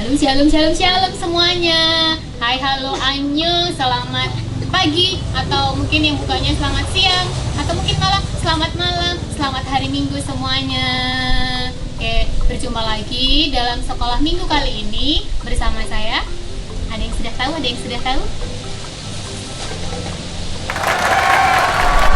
Shalom, shalom, shalom, shalom semuanya. Hai, halo, annyeong, selamat pagi, atau mungkin yang bukanya selamat siang, atau mungkin malah selamat malam, selamat hari Minggu semuanya. Oke, berjumpa lagi dalam sekolah Minggu kali ini bersama saya. Ada yang sudah tahu? Ada yang sudah tahu?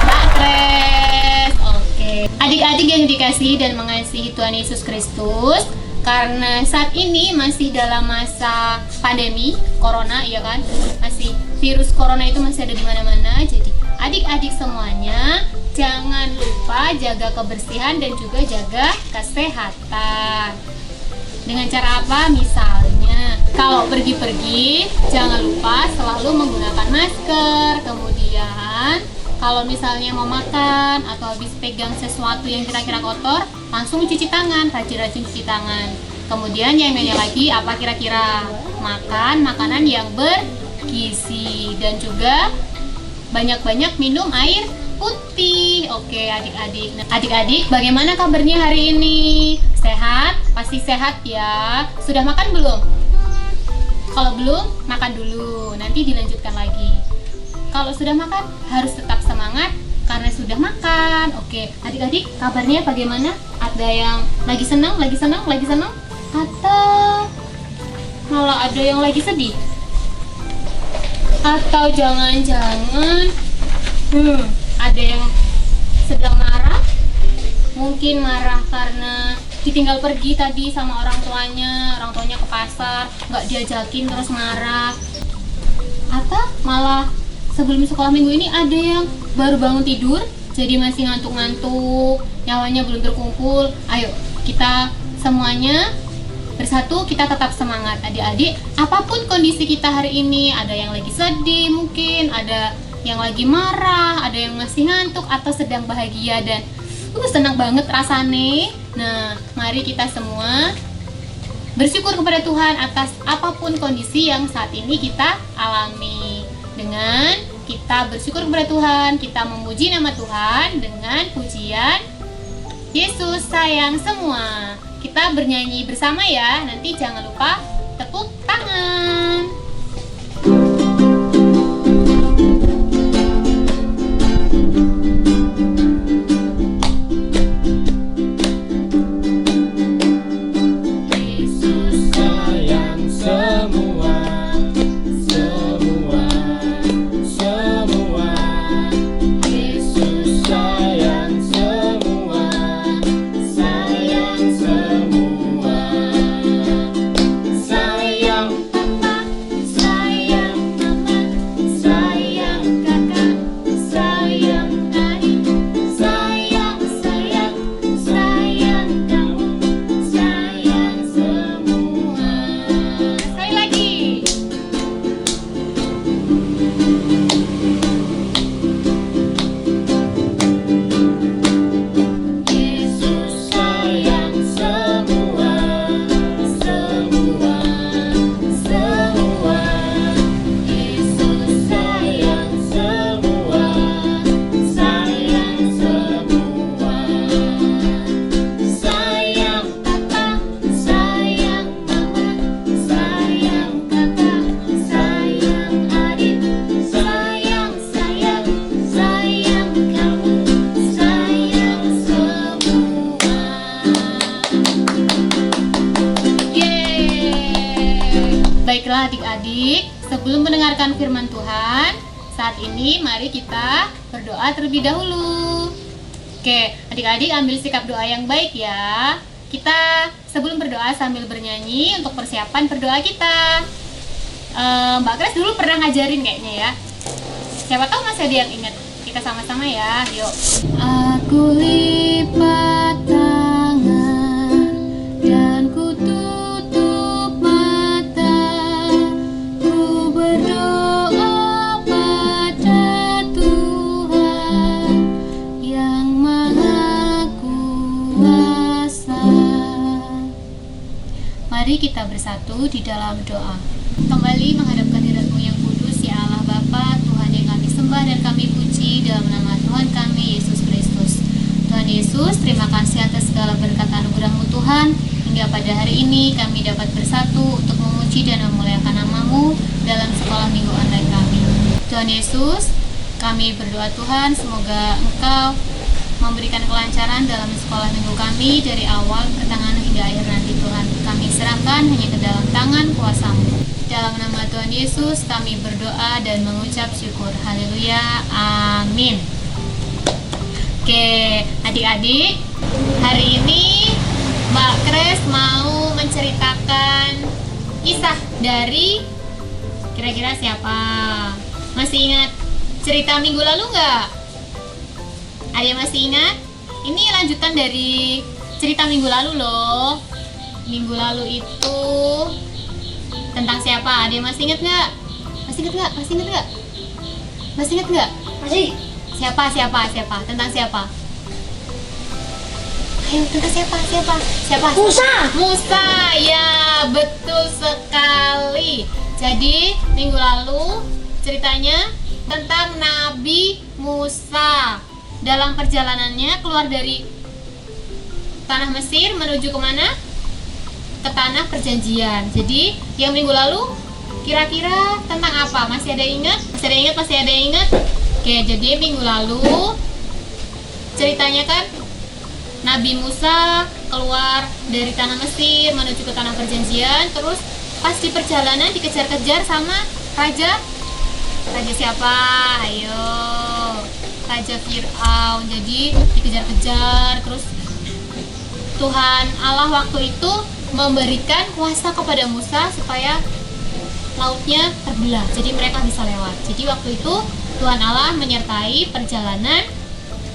Mbak Kres. Oke, adik-adik yang dikasihi dan mengasihi Tuhan Yesus Kristus, karena saat ini masih dalam masa pandemi corona, ya kan? Masih virus corona itu masih ada di mana-mana. Jadi adik-adik semuanya jangan lupa jaga kebersihan dan juga jaga kesehatan. Dengan cara apa? Misalnya kalau pergi-pergi jangan lupa selalu menggunakan masker. Kemudian kalau misalnya mau makan atau habis pegang sesuatu yang kira-kira kotor, langsung cuci tangan, rajin-rajin cuci tangan. Kemudian yang nanya lagi, apa kira-kira? Makan makanan yang bergizi dan juga banyak-banyak minum air putih. Oke, adik-adik. Nah, adik-adik, bagaimana kabarnya hari ini? Sehat? Pasti sehat ya. Sudah makan belum? Kalau belum, makan dulu. Nanti dilanjutkan lagi. Kalau sudah makan, harus tetap semangat karena sudah makan. Oke, adik-adik, kabarnya bagaimana? Ada yang lagi senang, lagi senang, lagi senang? Atau malah ada yang lagi sedih? Atau jangan-jangan ada yang sedang marah? Mungkin marah karena ditinggal pergi tadi sama orang tuanya ke pasar, nggak diajakin terus marah. Atau malah sebelum sekolah minggu ini ada yang baru bangun tidur, jadi masih ngantuk-ngantuk, nyawanya belum terkumpul. Ayo, kita semuanya bersatu, kita tetap semangat adik-adik. Apapun kondisi kita hari ini, ada yang lagi sedih mungkin, ada yang lagi marah, ada yang masih ngantuk, atau sedang bahagia dan senang banget rasanya. Nah, mari kita semua bersyukur kepada Tuhan atas apapun kondisi yang saat ini kita alami. Dengan kita bersyukur kepada Tuhan, kita memuji nama Tuhan dengan pujian Yesus sayang semua. Kita bernyanyi bersama ya. Nanti jangan lupa tepuk tangan. Baiklah adik-adik, sebelum mendengarkan firman Tuhan, saat ini mari kita berdoa terlebih dahulu. Oke, adik-adik ambil sikap doa yang baik ya. Kita sebelum berdoa sambil bernyanyi untuk persiapan berdoa kita. Mbak Kres dulu pernah ngajarin kayaknya ya. Siapa tahu masih ada yang ingat. Kita sama-sama ya, yuk. Aku lipat tangan dan ku tutup mata, ku berdoa pada Tuhan yang Maha Kuasa. Mari kita bersatu di dalam doa. Kembali menghadapkan hadirat-Mu yang kudus, ya Allah Bapa, Tuhan yang kami sembah dan kami puji dalam nama Tuhan kami Yesus Kristus. Tuhan Yesus, terima kasih atas segala berkat anugerah-Mu Tuhan. sehingga pada hari ini kami dapat bersatu untuk memuji dan memuliakan nama-Mu dalam sekolah minggu online kami. Tuhan Yesus, kami berdoa Tuhan, semoga Engkau memberikan kelancaran dalam sekolah minggu kami dari awal pertengahan hingga akhir nanti Tuhan. Kami serahkan hanya ke dalam tangan kuasa-Mu. Dalam nama Tuhan Yesus kami berdoa dan mengucap syukur. Haleluya, amin. Oke, adik-adik, hari ini Mbak Kres mau menceritakan kisah dari kira-kira siapa? Masih ingat cerita minggu lalu nggak? Ada yang masih ingat? Ini lanjutan dari cerita minggu lalu loh. Minggu lalu itu tentang siapa? Ada yang masih ingat nggak? Masih ingat nggak? Masih ingat nggak? Masih ingat nggak? Masih. Siapa? Tentang siapa? Ayo, tentang siapa? Musa, ya betul sekali. Jadi minggu lalu ceritanya tentang Nabi Musa. Dalam perjalanannya keluar dari tanah Mesir menuju kemana? Ke tanah perjanjian. Jadi yang minggu lalu kira-kira tentang apa? Masih ada yang ingat? Oke, jadi minggu lalu ceritanya kan Nabi Musa keluar dari tanah Mesir menuju ke tanah perjanjian. Terus pas di perjalanan dikejar-kejar sama raja siapa? Ayo, Raja Fir'aun. Jadi dikejar-kejar. Terus Tuhan Allah waktu itu memberikan kuasa kepada Musa supaya lautnya terbelah, jadi mereka bisa lewat. Jadi waktu itu Tuhan Allah menyertai perjalanan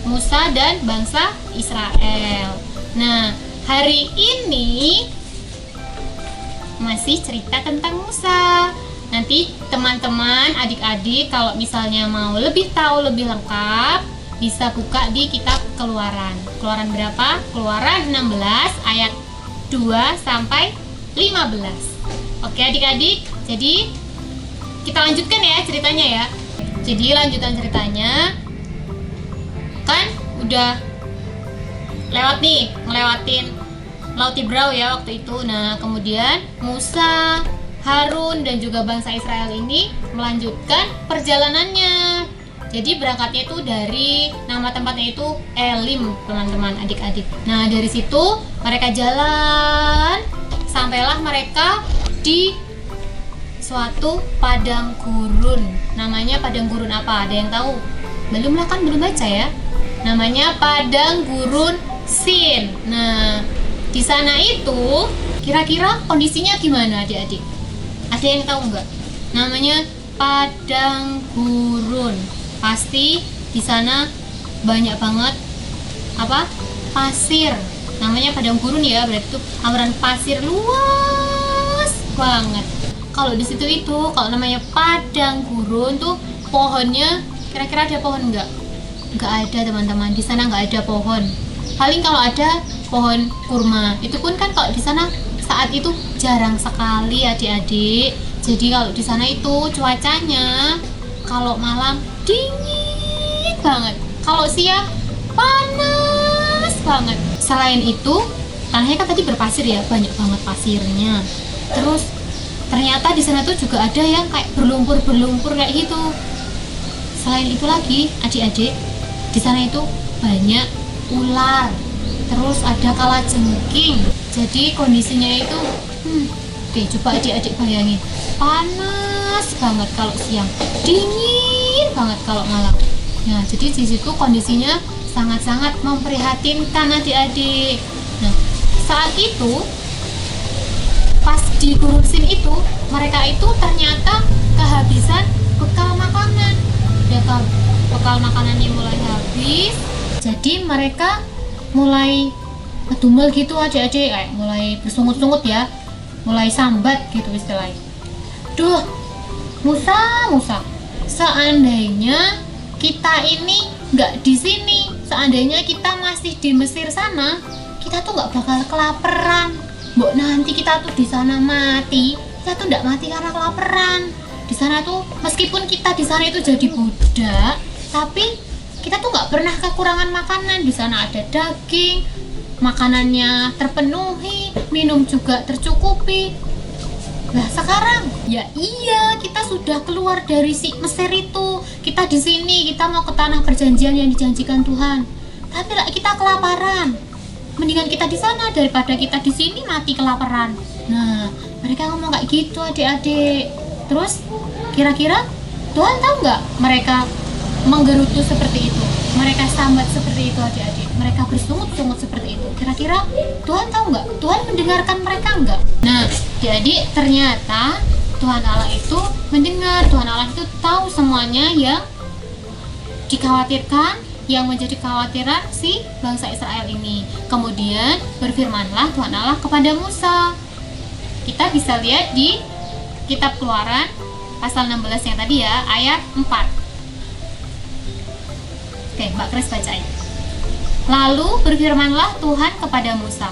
Musa dan bangsa Israel. Nah, hari ini masih cerita tentang Musa. Nanti teman-teman, adik-adik kalau misalnya mau lebih tahu lebih lengkap, bisa buka di kitab Keluaran. Keluaran berapa? Keluaran 16 ayat 2 sampai 15. Oke adik-adik, jadi kita lanjutkan ya ceritanya ya. Jadi lanjutan ceritanya kan udah lewat nih, ngelewatin Laut Tibrau ya waktu itu. Nah kemudian Musa, Harun dan juga bangsa Israel ini melanjutkan perjalanannya. Jadi berangkatnya itu dari nama tempatnya itu Elim, teman-teman adik-adik. Nah dari situ mereka jalan sampailah mereka di suatu padang gurun. Namanya padang gurun apa? Ada yang tahu? Belum lah kan, belum baca ya. Namanya padang gurun Sin. Nah di sana itu kira-kira kondisinya gimana adik-adik? Ada yang tahu nggak? Namanya padang gurun. Pasti di sana banyak banget apa? Pasir. Namanya padang gurun ya, berarti itu hamparan pasir luas banget. Kalau di situ itu, kalau namanya padang gurun tuh pohonnya, kira-kira ada pohon nggak? Nggak ada teman-teman. Di sana nggak ada pohon. Paling kalau ada pohon kurma. Itu pun kan kalau di sana saat itu jarang sekali adik-adik. Jadi kalau di sana itu cuacanya kalau malam dingin banget, kalau siang panas banget. Selain itu tanahnya kan tadi berpasir ya, banyak banget pasirnya. Terus ternyata di sana tuh juga ada yang kayak berlumpur kayak gitu. Selain itu lagi adik-adik, di sana itu banyak ular. Terus ada kalajengking. Jadi kondisinya itu coba adik-adik bayangin, panas banget kalau siang, dingin banget kalau malam. Nah jadi di situ kondisinya sangat-sangat memprihatinkan adik-adik. Nah saat itu pas di Gurun Sin itu, mereka itu ternyata kehabisan bekal makanan. Bekal makanannya mulai habis. Jadi mereka mulai ngedumel gitu adik-adik, kayak mulai bersungut-sungut ya, mulai sambat gitu istilahnya. Duh, Musa, seandainya kita ini nggak di sini, seandainya kita masih di Mesir sana, kita tuh nggak bakal kelaparan. Mbok nanti kita tuh di sana mati, kita tuh nggak mati karena kelaparan. Di sana tuh meskipun kita di sana itu jadi budak, tapi kita tuh nggak pernah kekurangan makanan. Di sana ada daging, makanannya terpenuhi, minum juga tercukupi. Nah sekarang, ya iya kita sudah keluar dari si Mesir itu, kita di sini, kita mau ke tanah perjanjian yang dijanjikan Tuhan. Tapi lah kita kelaparan. Mendingan kita di sana daripada kita di sini mati kelaparan. Nah, mereka ngomong kayak gitu adik-adik. Terus kira-kira Tuhan tahu nggak mereka menggerutu seperti itu? Mereka sambat seperti itu adik-adik. Mereka bersungut-sungut seperti itu. Kira-kira Tuhan tahu nggak? Tuhan mendengarkan mereka nggak? Nah, jadi ternyata Tuhan Allah itu mendengar. Tuhan Allah itu tahu semuanya yang dikhawatirkan, yang menjadi kekhawatiran si bangsa Israel ini. Kemudian berfirmanlah Tuhan Allah kepada Musa. Kita bisa lihat di kitab Keluaran pasal 16 yang tadi ya, ayat 4. Oke, Mbak Kris bacain. Lalu berfirmanlah Tuhan kepada Musa,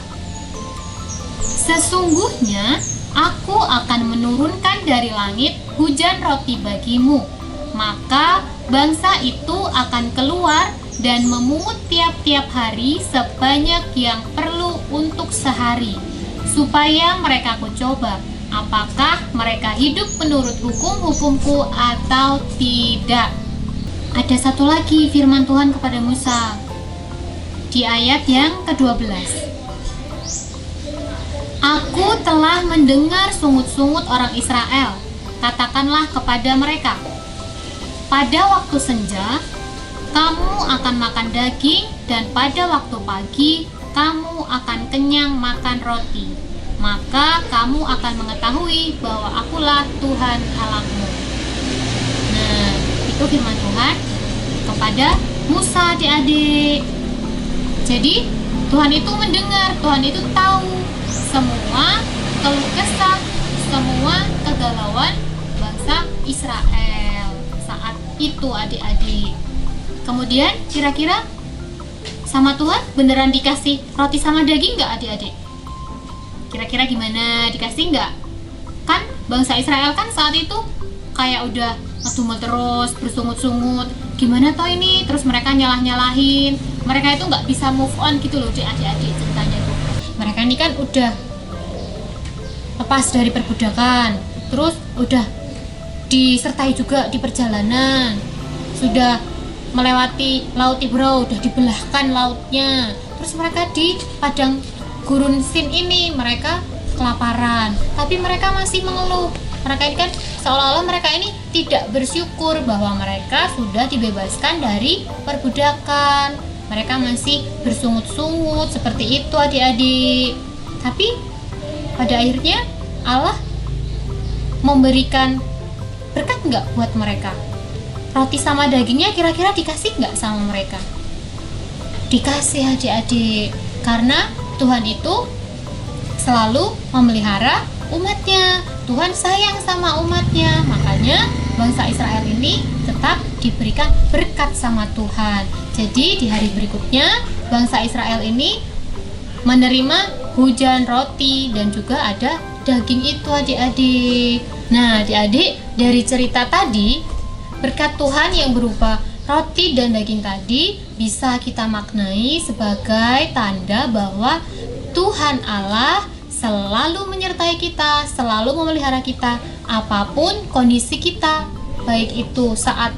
sesungguhnya aku akan menurunkan dari langit hujan roti bagimu, maka bangsa itu akan keluar dan memungut tiap-tiap hari sebanyak yang perlu untuk sehari, supaya mereka kucoba apakah mereka hidup menurut hukum-hukumku atau tidak. Ada satu lagi firman Tuhan kepada Musa di ayat yang ke-12. Aku telah mendengar sungut-sungut orang Israel. Katakanlah kepada mereka, pada waktu senja kamu akan makan daging, dan pada waktu pagi kamu akan kenyang makan roti. Maka kamu akan mengetahui bahwa akulah Tuhan Allahmu. Nah, itu firman Tuhan kepada Musa adik-adik. Jadi Tuhan itu mendengar, Tuhan itu tahu semua keluh kesah, semua kegalauan bangsa Israel saat itu adik-adik. Kemudian kira-kira sama Tuhan beneran dikasih roti sama daging nggak adik-adik? Kira-kira gimana, dikasih nggak? Kan bangsa Israel kan saat itu kayak udah ngedumel terus, bersungut-sungut, gimana toh ini? Terus mereka nyalah-nyalahin, mereka itu nggak bisa move on gitu loh adik-adik ceritanya tuh. Mereka ini kan udah lepas dari perbudakan, terus udah disertai juga di perjalanan, sudah melewati laut Tiberau, udah dibelahkan lautnya. Terus mereka di padang gurun Sin ini mereka kelaparan, tapi mereka masih mengeluh. Mereka ini kan seolah-olah mereka ini tidak bersyukur bahwa mereka sudah dibebaskan dari perbudakan. Mereka masih bersungut-sungut seperti itu adik-adik. Tapi pada akhirnya Allah memberikan berkat nggak buat mereka? Roti sama dagingnya kira-kira dikasih nggak sama mereka? Dikasih adik-adik, karena Tuhan itu selalu memelihara umatnya. Tuhan sayang sama umatnya, makanya bangsa Israel ini tetap diberikan berkat sama Tuhan. Jadi di hari berikutnya bangsa Israel ini menerima hujan roti dan juga ada daging itu adik-adik. Nah adik-adik, dari cerita tadi berkat Tuhan yang berupa roti dan daging tadi bisa kita maknai sebagai tanda bahwa Tuhan Allah selalu menyertai kita, selalu memelihara kita apapun kondisi kita, baik itu saat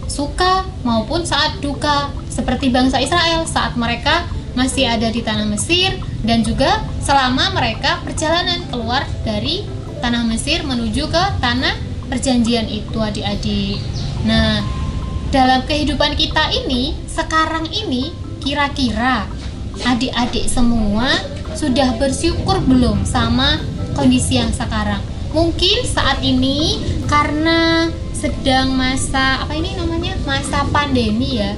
suka maupun saat duka, seperti bangsa Israel saat mereka masih ada di tanah Mesir, dan juga selama mereka perjalanan keluar dari tanah Mesir menuju ke tanah perjanjian itu adik-adik. Nah, dalam kehidupan kita ini, sekarang ini, kira-kira adik-adik semua sudah bersyukur belum sama kondisi yang sekarang? Mungkin saat ini karena sedang masa masa pandemi ya,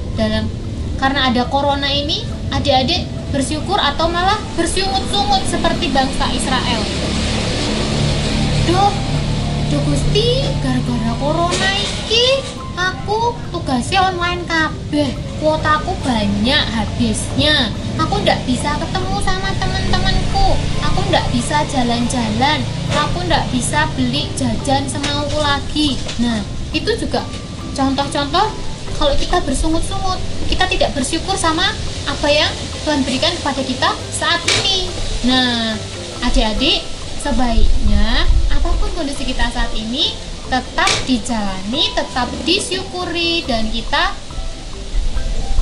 karena ada corona ini, adik-adik bersyukur atau malah bersungut-sungut seperti bangsa Israel. Duh Gusti, gara-gara corona iki aku tugasnya online kabeh, kuotaku banyak habisnya, aku ndak bisa ketemu sama teman-temanku, aku ndak bisa jalan-jalan, aku ndak bisa beli jajan semauku lagi. Nah itu juga contoh-contoh kalau kita bersungut-sungut, kita tidak bersyukur sama apa yang Tuhan berikan kepada kita saat ini. Nah, adik-adik, sebaiknya apapun kondisi kita saat ini tetap dijalani, tetap disyukuri, dan kita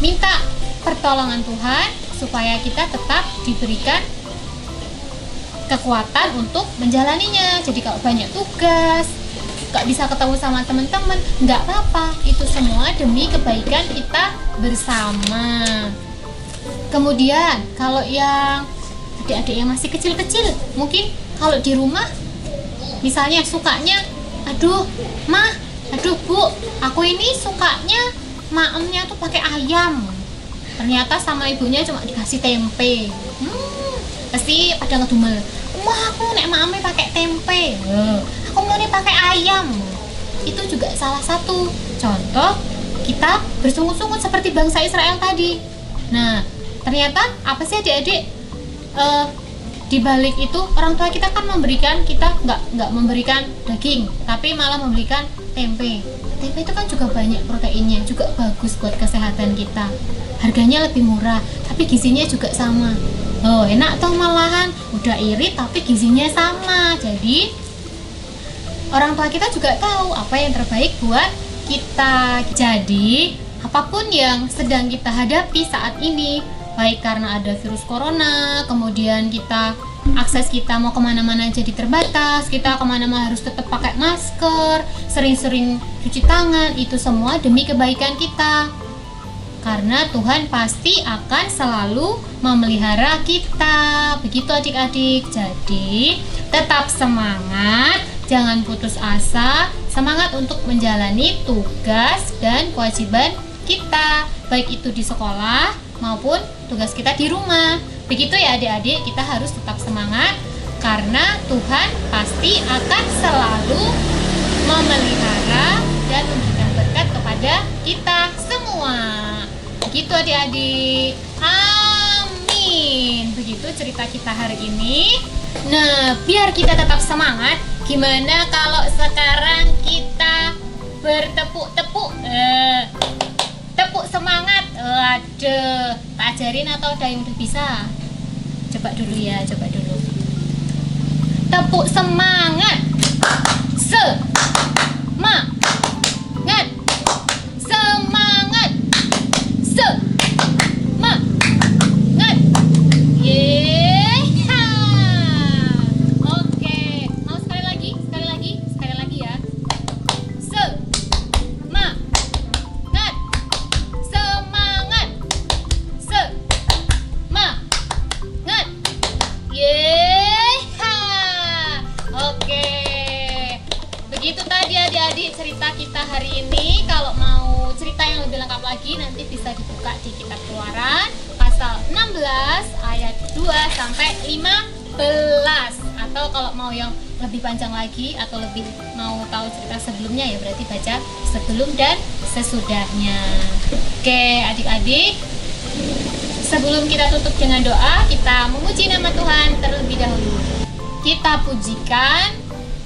minta pertolongan Tuhan supaya kita tetap diberikan kekuatan untuk menjalaninya. Jadi kalau banyak tugas, gak bisa ketemu sama teman-teman, nggak apa-apa, itu semua demi kebaikan kita bersama. Kemudian kalau yang adik-adik yang masih kecil-kecil, mungkin kalau di rumah misalnya sukanya, aduh mah, aduh bu, aku ini sukanya maemnya tuh pakai ayam, ternyata sama ibunya cuma dikasih tempe. Pasti pada ngedumel, wah aku nek maemnya pakai tempe, aku mau nih pakai ayam. Itu juga salah satu contoh kita bersungut-sungut seperti bangsa Israel tadi. Nah, ternyata apa sih adik-adik? Di balik itu orang tua kita kan memberikan, kita nggak memberikan daging, tapi malah memberikan tempe. Tempe itu kan juga banyak proteinnya, juga bagus buat kesehatan kita. Harganya lebih murah, tapi gizinya juga sama. Oh, enak toh malahan, udah irit tapi gizinya sama. Jadi orang tua kita juga tahu apa yang terbaik buat kita. Jadi apapun yang sedang kita hadapi saat ini, baik karena ada virus corona, kemudian kita akses kita mau kemana-mana jadi terbatas, kita kemana-mana harus tetap pakai masker, sering-sering cuci tangan, itu semua demi kebaikan kita. Karena Tuhan pasti akan selalu memelihara kita. Begitu adik-adik. Jadi tetap semangat, jangan putus asa, semangat untuk menjalani tugas dan kewajiban kita, baik itu di sekolah maupun tugas kita di rumah. Begitu ya adik-adik, kita harus tetap semangat karena Tuhan pasti akan selalu memelihara dan memberikan berkat kepada kita semua. Begitu adik-adik. Amin. Begitu cerita kita hari ini. Nah, biar kita tetap semangat, gimana kalau sekarang kita bertepuk-tepuk? Tepuk semangat. Aduh, tak ajarin atau ada yang udah bisa? Coba dulu ya, coba dulu. Tepuk semangat. Semangat. Semangat. Semangat. Yeay. Oke, mau sekali lagi ya. Semangat. Semangat. Semangat. Yeay. Oke. Begitu tadi adik-adik cerita kita hari ini. Kalau mau cerita yang lebih lengkap lagi nanti bisa dibuka di kitab Keluaran pasal 16 ayat 2 sampai 15. Atau kalau mau yang lebih panjang lagi atau lebih mau tahu cerita sebelumnya ya berarti baca sebelum dan sesudahnya. Oke, adik-adik. Sebelum kita tutup dengan doa, kita memuji nama Tuhan terlebih dahulu. Kita pujikan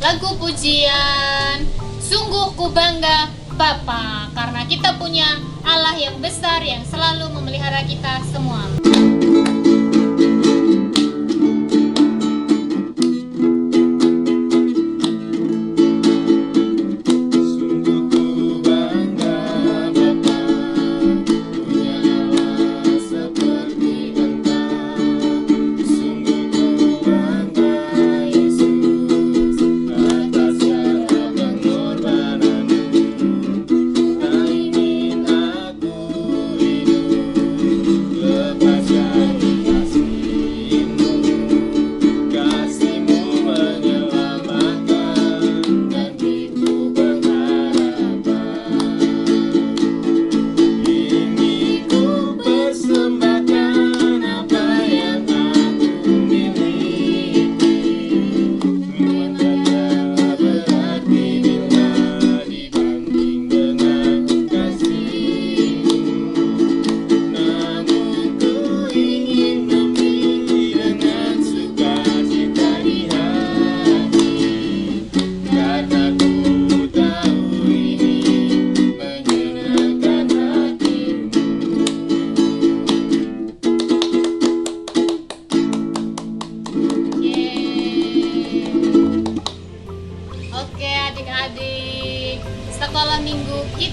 lagu pujian Sungguh Ku Bangga Bapa, karena kita punya Allah yang besar yang selalu memelihara kita semua. Lepas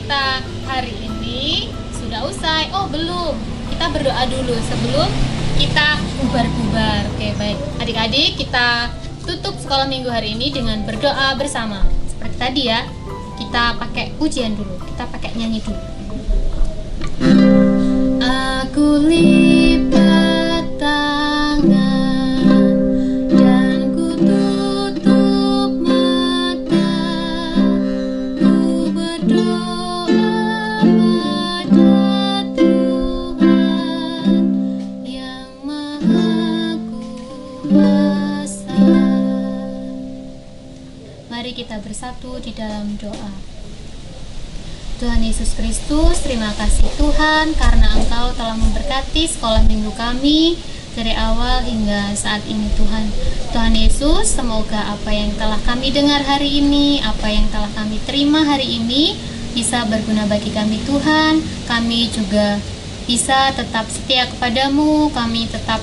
kita hari ini sudah usai. Oh, belum. Kita berdoa dulu sebelum kita bubar-bubar. Oke, baik. Adik-adik, kita tutup sekolah minggu hari ini dengan berdoa bersama. Seperti tadi ya. Kita pakai pujian dulu. Kita pakai nyanyi dulu. Aku lipat tangan dan ku tutup mata, ku berdoa pada Tuhan yang Maha Kuasa. Mari kita bersatu di dalam doa. Tuhan Yesus Kristus, terima kasih Tuhan karena Engkau telah memberkati sekolah minggu kami dari awal hingga saat ini Tuhan. Tuhan Yesus, semoga apa yang telah kami dengar hari ini, apa yang telah kami terima hari ini bisa berguna bagi kami Tuhan. Kami juga bisa tetap setia kepadamu, kami tetap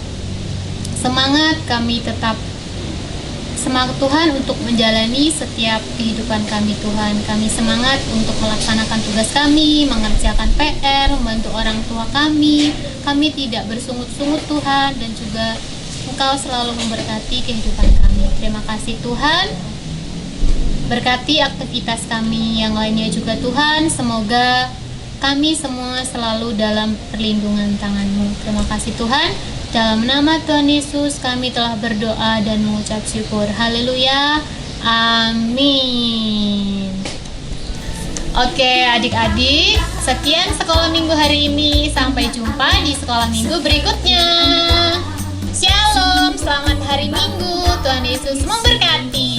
semangat, kami tetap semangat Tuhan untuk menjalani setiap kehidupan kami Tuhan. Kami semangat untuk melaksanakan tugas kami, mengerjakan PR, membantu orang tua kami. Kami tidak bersungut-sungut Tuhan, dan juga Engkau selalu memberkati kehidupan kami. Terima kasih Tuhan. Berkati aktivitas kami yang lainnya juga Tuhan. Semoga kami semua selalu dalam perlindungan tangan-Mu. Terima kasih Tuhan. Dalam nama Tuhan Yesus kami telah berdoa dan mengucap syukur. Haleluya. Amin. Oke adik-adik, sekian sekolah minggu hari ini. Sampai jumpa di sekolah minggu berikutnya. Shalom, selamat hari Minggu. Tuhan Yesus memberkati.